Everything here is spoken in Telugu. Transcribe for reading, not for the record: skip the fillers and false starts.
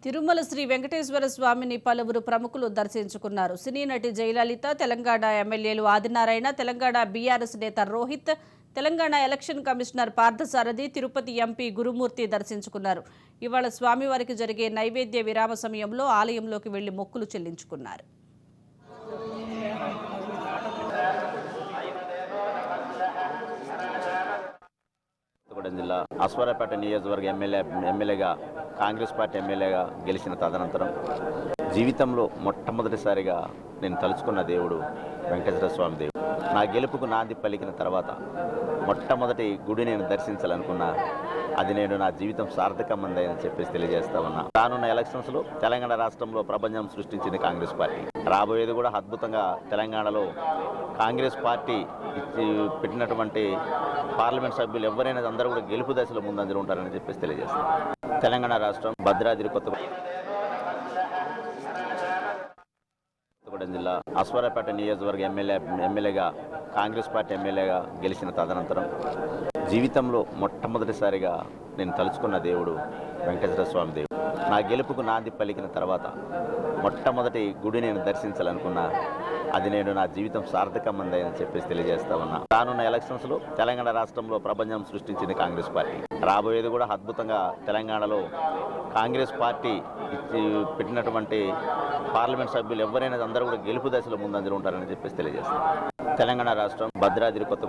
తిరుమల శ్రీ వెంకటేశ్వర స్వామిని పలువురు ప్రముఖులు దర్శించుకున్నారు. సినీ నటి జయలలిత, తెలంగాణ ఎమ్మెల్యేలు ఆదినారాయణ, తెలంగాణ బీఆర్ఎస్ నేత Rohit, Telangana election commissioner Parthasarathi, Tirupati MP Gurumurthy దర్శించుకున్నారు. ఇవాళ స్వామివారికి జరిగే నైవేద్య విరామ సమయంలో ఆలయంలోకి వెళ్లి మొక్కులు చెల్లించుకున్నారు. జిల్లా అశ్వారావుపేట నియోజకవర్గ ఎమ్మెల్యేగా కాంగ్రెస్ పార్టీ ఎమ్మెల్యేగా గెలిచిన తదనంతరం జీవితంలో మొట్టమొదటిసారిగా నేను తలుచుకున్న దేవుడు వెంకటేశ్వర స్వామి దేవుడు. నా గెలుపుకు నాంది పలికిన తర్వాత మొట్టమొదటి గుడి నేను దర్శించాలనుకున్నా. అది నేను నా జీవితం సార్థకమందని చెప్పేసి తెలియజేస్తా ఉన్నా. రానున్న ఎలక్షన్స్లో తెలంగాణ రాష్ట్రంలో ప్రపంచం సృష్టించింది కాంగ్రెస్ పార్టీ. రాబోయేది కూడా అద్భుతంగా తెలంగాణలో కాంగ్రెస్ పార్టీ పెట్టినటువంటి పార్లమెంట్ సభ్యులు ఎవరైనా అందరూ కూడా గెలుపు దశలో ముందంజలో ఉంటారని చెప్పేసి తెలియజేస్తారు. తెలంగాణ రాష్ట్రం భద్రాద్రి కొత్తగూడెం జిల్లా అశ్వారావుపేట నియోజకవర్గ ఎమ్మెల్యేగా కాంగ్రెస్ పార్టీ ఎమ్మెల్యేగా గెలిచిన తదనంతరం జీవితంలో మొట్టమొదటిసారిగా నేను తలుచుకున్న దేవుడు వెంకటేశ్వర స్వామి దేవుడు. నా గెలుపుకు నాంది పలికిన తర్వాత మొట్టమొదటి గుడి నేను దర్శించాలనుకున్నా. అది నేను నా జీవితం సార్థకమందని చెప్పేసి తెలియజేస్తా ఉన్నా. రానున్న ఎలక్షన్స్లో తెలంగాణ రాష్ట్రంలో ప్రపంచం సృష్టించింది కాంగ్రెస్ పార్టీ. రాబోయేది కూడా అద్భుతంగా తెలంగాణలో కాంగ్రెస్ పార్టీ పెట్టినటువంటి పార్లమెంట్ సభ్యులు ఎవరైనా అందరూ కూడా గెలుపు దశలో ముందంజలో ఉంటారని చెప్పేసి తెలియజేస్తారు. తెలంగాణ రాష్ట్రం భద్రాద్రి కొత్తగూడెం